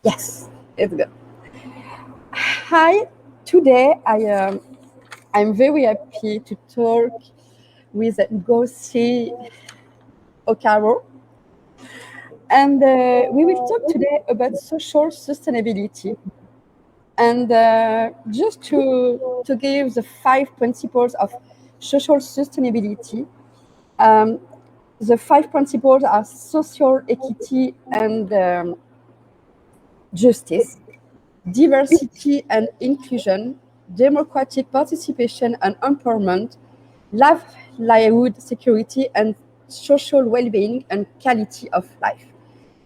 Yes, it's good. Hi, today I'm very happy to talk with Ngozi Okaro, and we will talk today about social sustainability. And just to give the 5 principles of social sustainability, um, the 5 principles are social equity and justice, diversity and inclusion, democratic participation and empowerment, livelihood security, and social well-being and quality of life.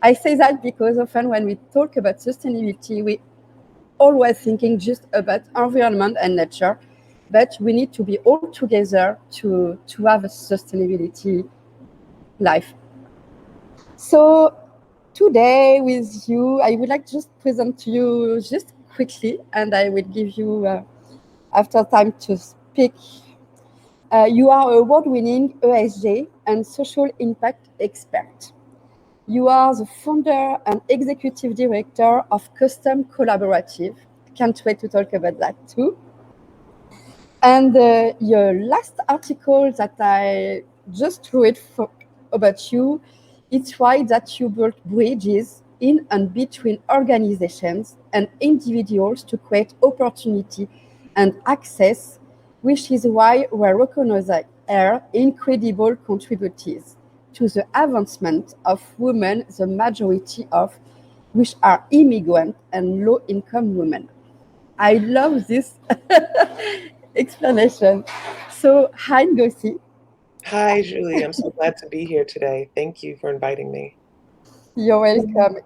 I say that because often when we talk about sustainability, we always thinking just about environment and nature, but we need to be all together to have a sustainability life. So today with you, I would like just present to you just quickly, and I will give you after time to speak. You are award-winning ESG and social impact expert. You are the founder and executive director of Custom Collaborative. Can't wait to talk about that too. And your last article that I just read about you, it's why that you built bridges in and between organizations and individuals to create opportunity and access, which is why we recognize her incredible contributors to the advancement of women, the majority of which are immigrant and low-income women. I love this explanation. So, hi, Ngozi. Hi, Julie. I'm so glad to be here today. Thank you for inviting me. You're welcome.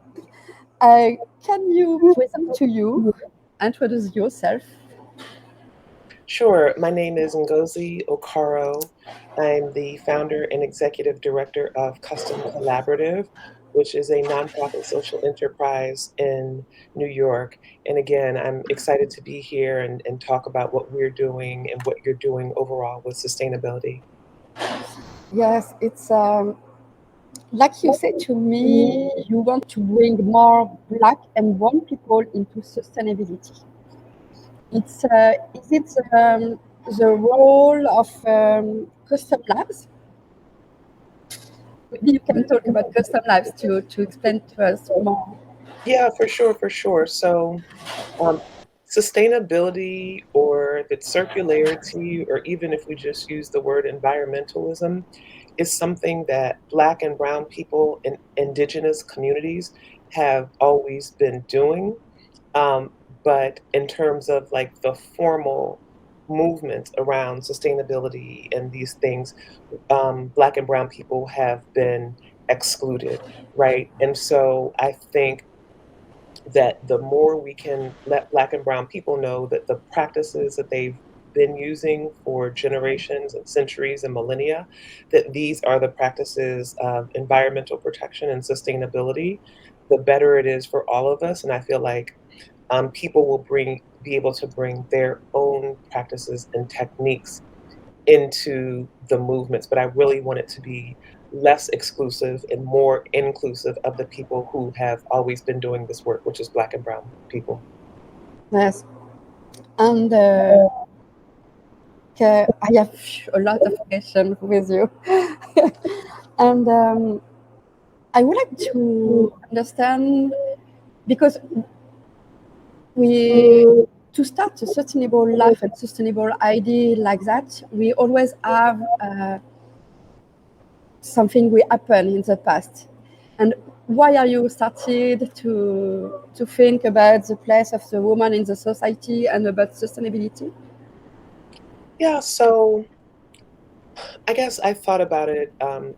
Can you present to you, introduce yourself? Sure. My name is Ngozi Okaro. I'm the founder and executive director of Custom Collaborative, which is a nonprofit social enterprise in New York. And again, I'm excited to be here and talk about what we're doing and what you're doing overall with sustainability. Yes, it's like you said to me, you want to bring more Black and brown people into sustainability. Is it the role of custom labs? Maybe you can talk about custom labs to explain to us more. Yeah, for sure, for sure. Um, Sustainability, or if it's circularity, or even if we just use the word environmentalism, is something that Black and Brown people in indigenous communities have always been doing. Um, but in terms of like the formal movement around sustainability and these things, Black and Brown people have been excluded, right? And so I think that the more we can let Black and Brown people know that the practices that they've been using for generations and centuries and millennia, that these are the practices of environmental protection and sustainability, the better it is for all of us. And I feel like people will be able to bring their own practices and techniques into the movements, but I really want it to be less exclusive and more inclusive of the people who have always been doing this work, which is Black and Brown people. Yes, and I have a lot of questions with you, and I would like to understand because we to start a sustainable life and sustainable idea like that, we always have something we happen in the past. And why are you started to think about the place of the woman in the society and about sustainability? Yeah, so I guess I thought about it,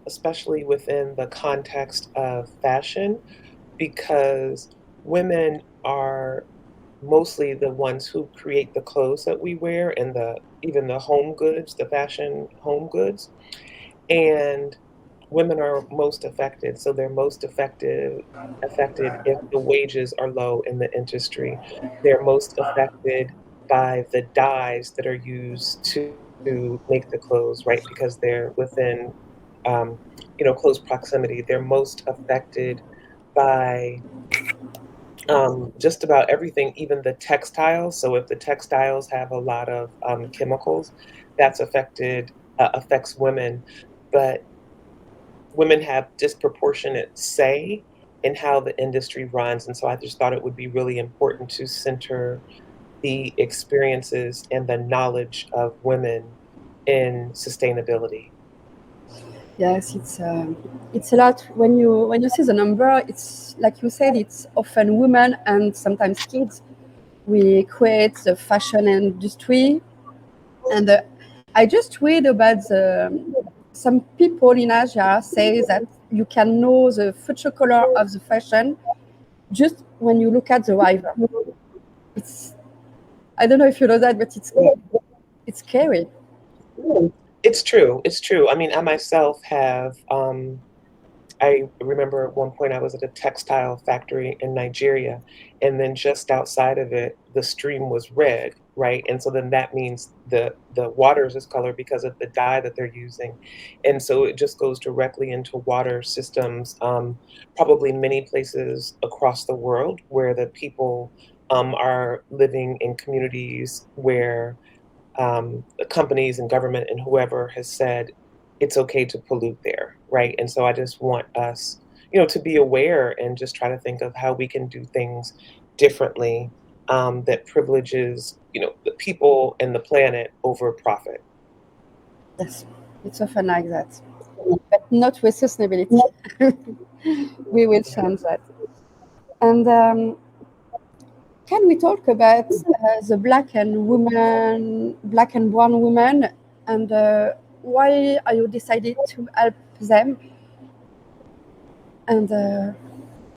especially within the context of fashion, because women are mostly the ones who create the clothes that we wear and the even the home goods, the fashion home goods. And women are most affected. So they're most affected if the wages are low in the industry. They're most affected by the dyes that are used to make the clothes, right? Because they're within, close proximity. They're most affected by Just about everything, even the textiles. So if the textiles have a lot of chemicals, that's affects women, but women have disproportionate say in how the industry runs. And so I just thought it would be really important to center the experiences and the knowledge of women in sustainability. Yes, it's a lot. When you see the number, it's like you said, it's often women and sometimes kids. We create the fashion industry, and I just read about some people in Asia say that you can know the future color of the fashion just when you look at the river. It's I don't know if you know that, but it's scary. It's true. It's true. I mean, I myself have I remember at one point I was at a textile factory in Nigeria, and then just outside of it, the stream was red, right? And so then that means the water is this color because of the dye that they're using, and so it just goes directly into water systems. Probably many places across the world where the people are living in communities where the companies and government and whoever has said it's okay to pollute there, right? And so I just want us, to be aware and just try to think of how we can do things differently that privileges, the people and the planet over profit. Yes, it's often like that, but not with sustainability. We will change that. And can we talk about the black and brown women, and why are you decided to help them? And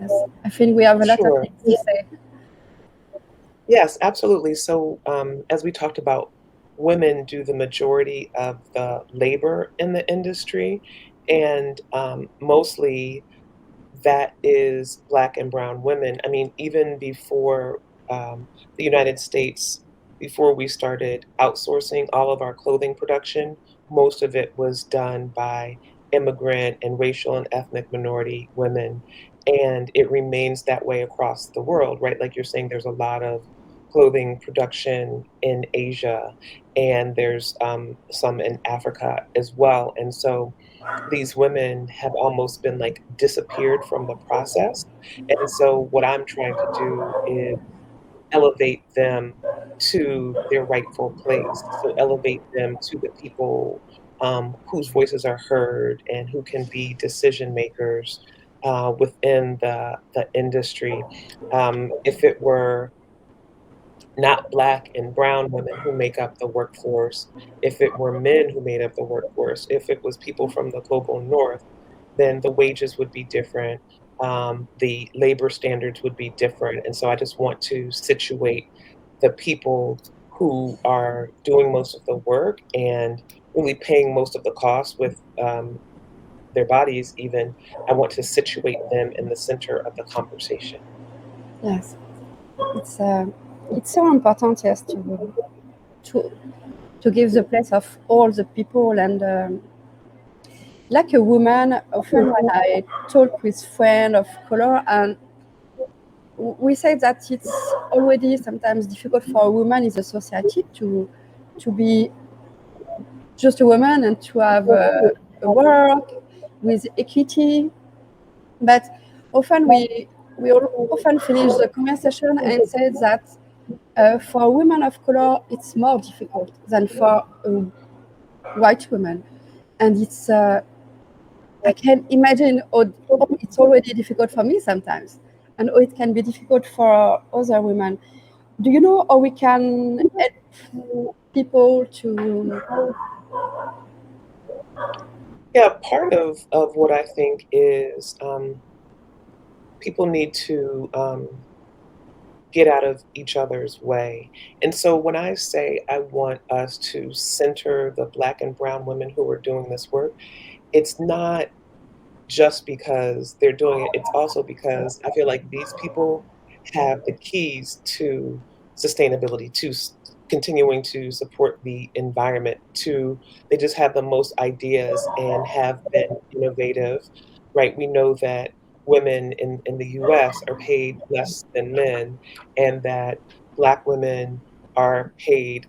yes, I think we have a lot of Sure. things to say. Yes, absolutely. So, as we talked about, women do the majority of the labor in the industry, and mostly that is Black and brown women. I mean, even before the United States, before we started outsourcing all of our clothing production, most of it was done by immigrant and racial and ethnic minority women. And it remains that way across the world, right? Like you're saying, there's a lot of clothing production in Asia, and there's some in Africa as well. And so these women have almost been like disappeared from the process. And so what I'm trying to do is elevate them to their rightful place. So elevate them to the people whose voices are heard and who can be decision makers within the industry. If it were not Black and brown women who make up the workforce, if it were men who made up the workforce, if it was people from the global north, then the wages would be different. The labor standards would be different. And so I just want to situate the people who are doing most of the work and really paying most of the costs with their bodies, even. I want to situate them in the center of the conversation. Yes, it's uh, it's so important, yes, to to give the place of all the people. And like a woman, often when I talk with friends of color, and we say that it's already sometimes difficult for a woman in the society to be just a woman and to have a work with equity. But often often finish the conversation and say that for women of color it's more difficult than for a white woman, and I can imagine how it's already difficult for me sometimes, and how it can be difficult for other women. Do you know how we can help people to? Yeah, part of what I think is people need to get out of each other's way. And so when I say I want us to center the Black and brown women who are doing this work, it's not just because they're doing it, it's also because I feel like these people have the keys to sustainability, to continuing to support the environment, to they just have the most ideas and have been innovative, right? We know that. women in the US are paid less than men, and that Black women are paid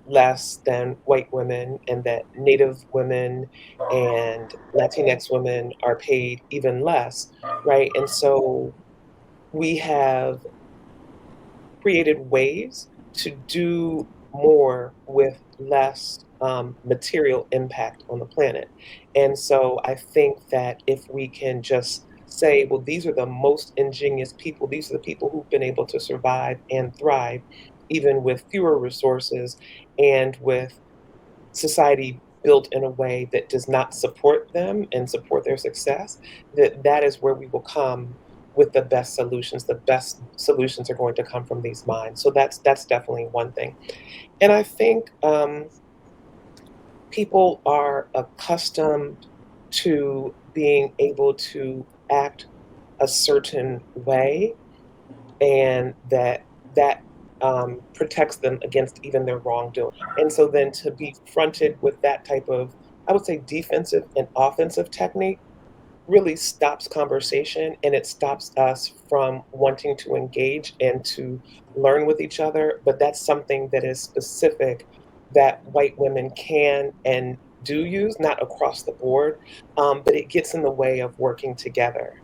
less than white women, and that Native women and Latinx women are paid even less, right? And so we have created ways to do more with less material impact on the planet. And so I think that if we can just say, well, these are the most ingenious people, these are the people who've been able to survive and thrive, even with fewer resources and with society built in a way that does not support them and support their success, that is where we will come with the best solutions. The best solutions are going to come from these minds. So that's definitely one thing. And I think people are accustomed to being able to act a certain way, and that protects them against even their wrongdoing. And so then to be fronted with that type of, I would say, defensive and offensive technique really stops conversation, and it stops us from wanting to engage and to learn with each other. But that's something that is specific that white women can and do use, not across the board, but it gets in the way of working together.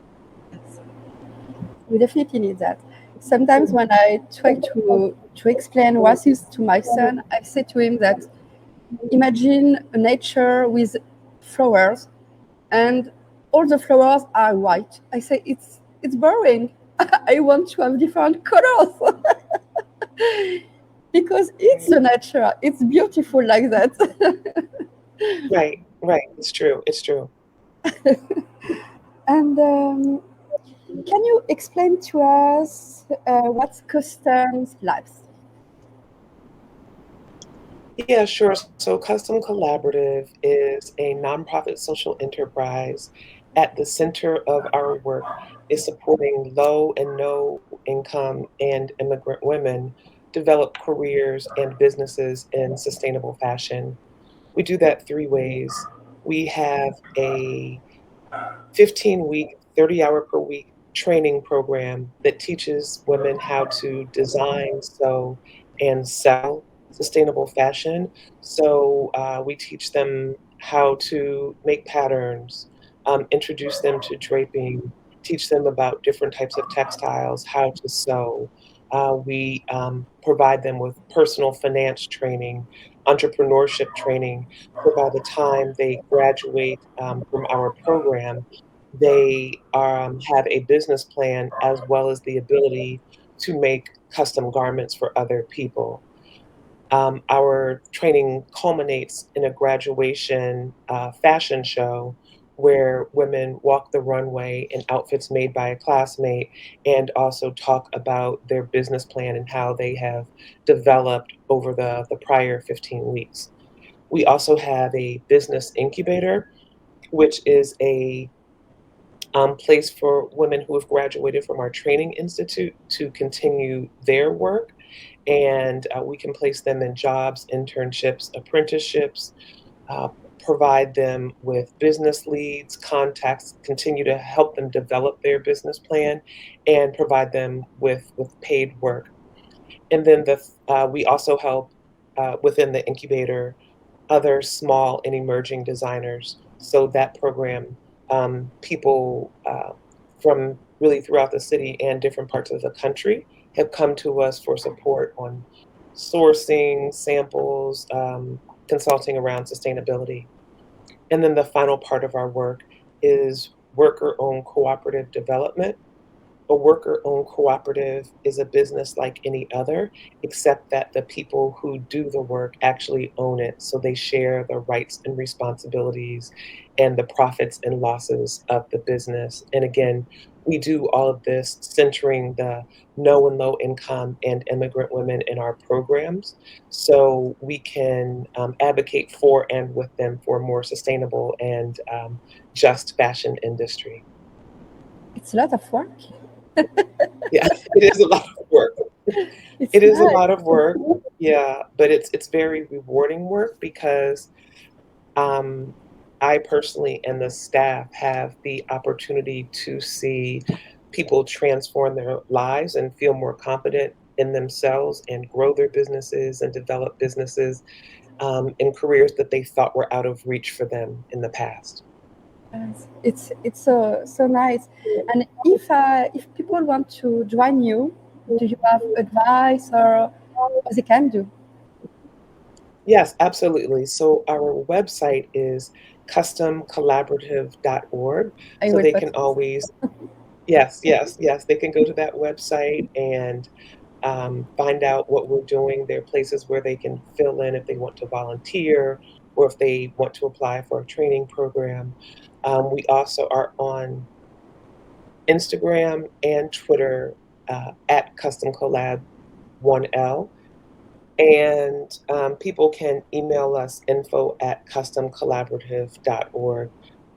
We definitely need that. Sometimes when I try to explain racism to my son, I say to him that imagine a nature with flowers and all the flowers are white. I say it's boring. I want to have different colors because it's Right, the nature. It's beautiful like that. right, right. It's true. It's true. And can you explain to us what's customs labs? Yeah, sure. So Custom Collaborative is a nonprofit social enterprise. At the center of our work is supporting low and no income and immigrant women develop careers and businesses in sustainable fashion. We do that three ways. We have a 15-week, 30-hour per week training program that teaches women how to design, sew, and sell sustainable fashion. So we teach them how to make patterns, introduce them to draping, teach them about different types of textiles, how to sew. We provide them with personal finance training, entrepreneurship training. So by the time they graduate from our program, they have a business plan as well as the ability to make custom garments for other people. Our training culminates in a graduation fashion show where women walk the runway in outfits made by a classmate and also talk about their business plan and how they have developed over the prior 15 weeks. We also have a business incubator, which is a place for women who have graduated from our training institute to continue their work. And we can place them in jobs, internships, apprenticeships, uh, provide them with business leads, contacts, continue to help them develop their business plan, and provide them with paid work. And then we also help within the incubator other small and emerging designers. So that program, people from really throughout the city and different parts of the country have come to us for support on sourcing, samples, consulting around sustainability. And then the final part of our work is worker-owned cooperative development. A worker-owned cooperative is a business like any other, except that the people who do the work actually own it, so they share the rights and responsibilities and the profits and losses of the business. And again, we do all of this centering the no and low income and immigrant women in our programs, so we can advocate for and with them for a more sustainable and just fashion industry. It's a lot of work. Yeah, it is a lot of work. It's It is a nice. lot of work, yeah, but it's very rewarding work because, um, I personally and the staff have the opportunity to see people transform their lives and feel more confident in themselves and grow their businesses and develop businesses in careers that they thought were out of reach for them in the past. Yes, it's so nice. And if people want to join you, do you have advice or what they can do? Yes, absolutely. So our website is customcollaborative.org. I So will they put can it. always, yes, yes, yes, they can go to that website and find out what we're doing. There are places where they can fill in if they want to volunteer or if they want to apply for a training program. We also are on Instagram and Twitter at Custom Collab 1L. And people can email us info@customcollaborative.org.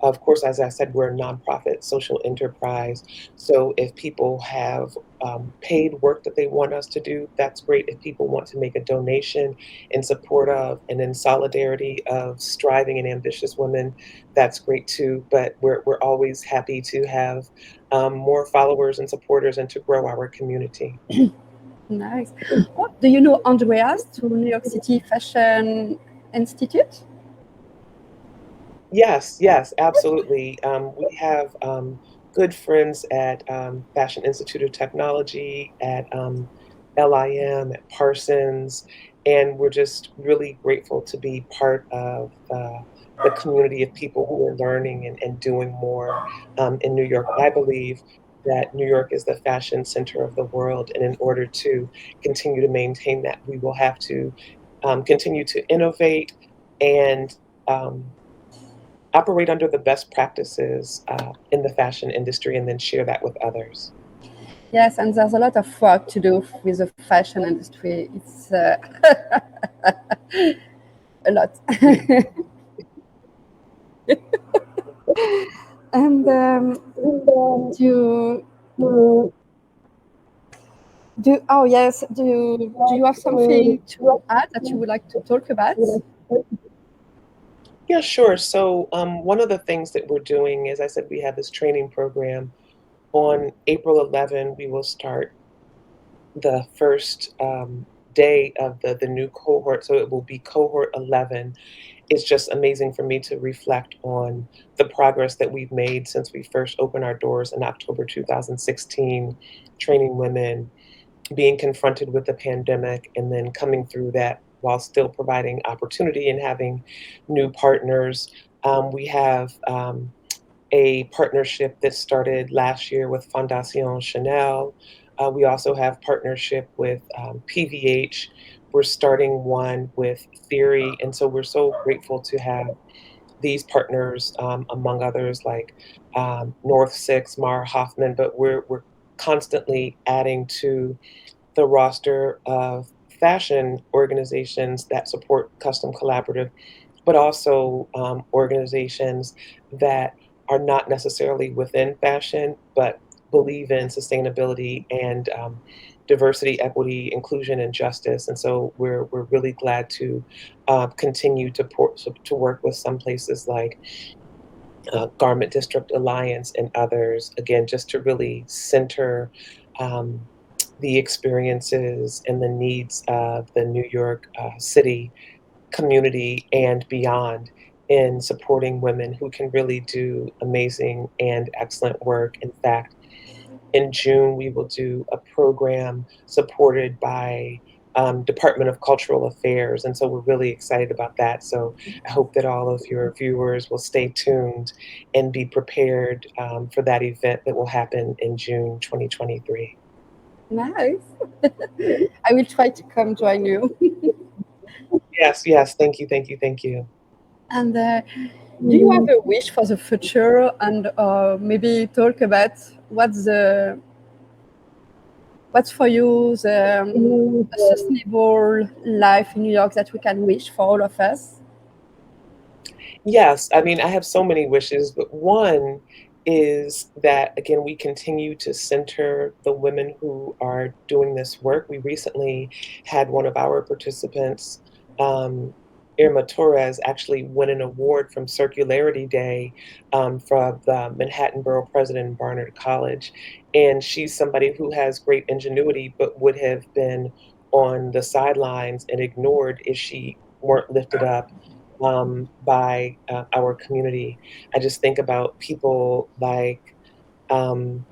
Of course, as I said, we're a nonprofit social enterprise. So if people have paid work that they want us to do, that's great. If people want to make a donation in support of and in solidarity of striving and ambitious women, that's great too. But we're always happy to have more followers and supporters and to grow our community. Nice. Oh, do you know Andreas to New York City Fashion Institute? Yes, yes, absolutely. We have good friends at Fashion Institute of Technology, at LIM, at Parsons, and we're just really grateful to be part of the community of people who are learning and doing more in New York. I believe that New York is the fashion center of the world, and in order to continue to maintain that, we will have to continue to innovate and um, operate under the best practices in the fashion industry and then share that with others. Yes, and there's a lot of work to do with the fashion industry. It's a lot. We And do you oh yes, do you have something to add that you would like to talk about? Yeah, sure. So one of the things that we're doing is I said we have this training program. On April 11, we will start the first day of the new cohort. So it will be cohort 11. It's just amazing for me to reflect on the progress that we've made since we first opened our doors in October 2016, training women, being confronted with the pandemic, and then coming through that while still providing opportunity and having new partners. We have a partnership that started last year with Fondation Chanel. We also have partnership with PVH. We're starting one with Theory, and so we're so grateful to have these partners, among others like North Six, Mar Hoffman. But we're constantly adding to the roster of fashion organizations that support Custom Collaborative, but also organizations that are not necessarily within fashion, but believe in sustainability and diversity, equity, inclusion, and justice. And so we're really glad to continue to work with some places like Garment District Alliance and others, again, just to really center um, the experiences and the needs of the New York City community and beyond in supporting women who can really do amazing and excellent work. In fact, in June, we will do a program supported by Department of Cultural Affairs, and so we're really excited about that. So I hope that all of your viewers will stay tuned and be prepared for that event that will happen in June 2023. Nice. I will try to come join you. Yes, yes. Thank you, thank you, thank you. And do you have a wish for the future? And maybe talk about what's the what's for you the a sustainable life in New York that we can wish for all of us? Yes, I mean, I have so many wishes, but one is that, again, we continue to center the women who are doing this work. We recently had one of our participants um, Irma Torres actually won an award from Circularity Day from the Manhattan Borough President Barnard College. And she's somebody who has great ingenuity, but would have been on the sidelines and ignored if she weren't lifted up by our community. I just think about people like um,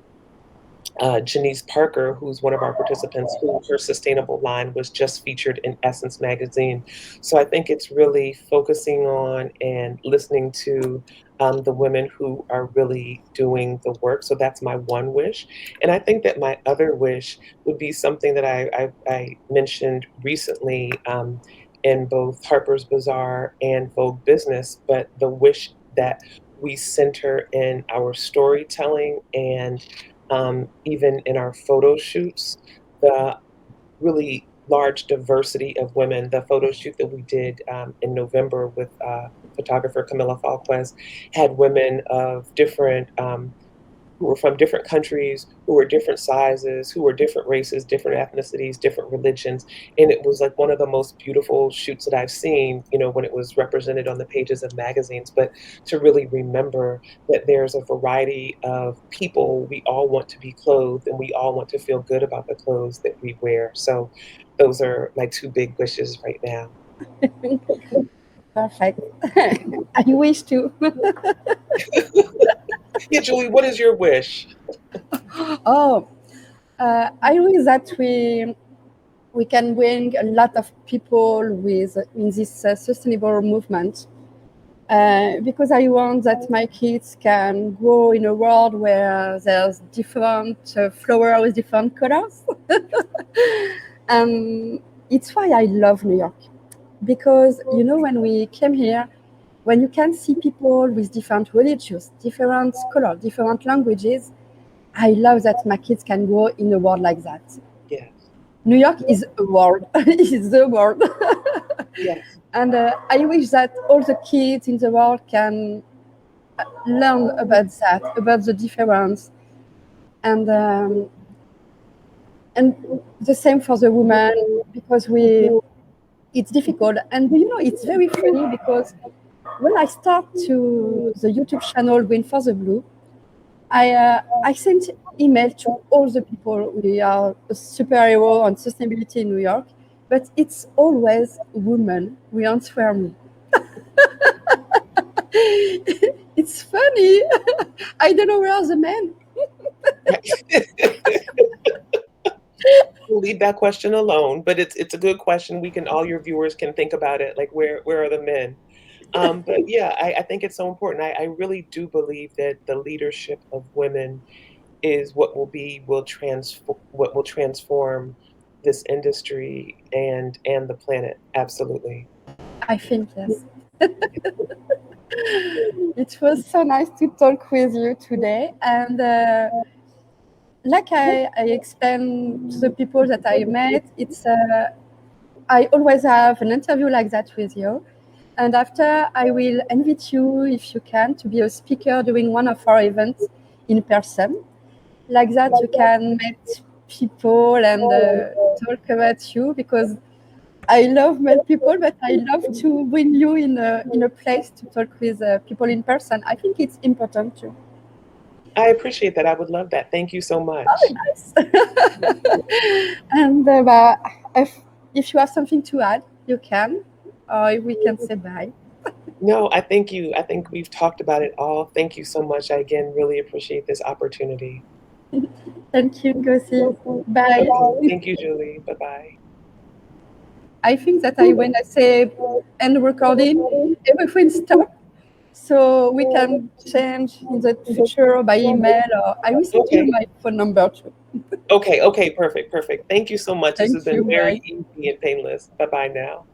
Janice Parker, who's one of our participants, who her sustainable line was just featured in Essence magazine. So I think it's really focusing on and listening to the women who are really doing the work. So that's my one wish. And I think that my other wish would be something that I mentioned recently in both Harper's Bazaar and Vogue Business, but the wish that we center in our storytelling and even in our photo shoots, the really large diversity of women. The photo shoot that we did in November with photographer Camilla Falquez had women of different who were from different countries, who were different sizes, who were different races, different ethnicities, different religions. And it was like one of the most beautiful shoots that I've seen, you know, when it was represented on the pages of magazines. But to really remember that there's a variety of people, we all want to be clothed and we all want to feel good about the clothes that we wear. So those are my two big wishes right now. Perfect. I wish to. Yeah, Julie, what is your wish? Oh, I wish that we can bring a lot of people with in this sustainable movement. Because I want that my kids can grow in a world where there's different flowers with different colors. And it's why I love New York. Because, you know, when we came here, when you can see people with different religions, different colors, different languages, I love that my kids can grow in a world like that. Yes, New York is a world, is the world. yes. And I wish that all the kids in the world can learn about that, about the difference, and um, and the same for the woman because we it's difficult. And you know, it's very funny because when I start to the YouTube channel Win for the Blue, I sent email to all the people. We are a superhero on sustainability in New York, but it's always women. We answer me. It's funny. I don't know where are the men. We'll leave that question alone, but it's a good question. We can all your viewers can think about it, like where are the men? But yeah, I think it's so important. I really do believe that the leadership of women is what will transform this industry and the planet. Absolutely. I think yes. It was so nice to talk with you today. And like I explained to the people that I met, it's I always have an interview like that with you. And after, I will invite you, if you can, to be a speaker during one of our events in person. Like that, you can meet people and talk about you because I love meet people, but I love to bring you in a place to talk with people in person. I think it's important too. I appreciate that. I would love that. Thank you so Very much. nice. And but if you have something to add, you can, or we can say bye. No, I thank you. I think we've talked about it all. Thank you so much. I again really appreciate this opportunity. Thank you, Ngozi. Bye. Okay. Thank you, Julie. Bye bye. I think that when I say end recording, everything stops. So we can change in the future by email, or I will send you Okay. my phone number too. Okay. Okay. Perfect. Perfect. Thank you so much. This has Thank been you. very Bye. easy and painless. Bye bye now.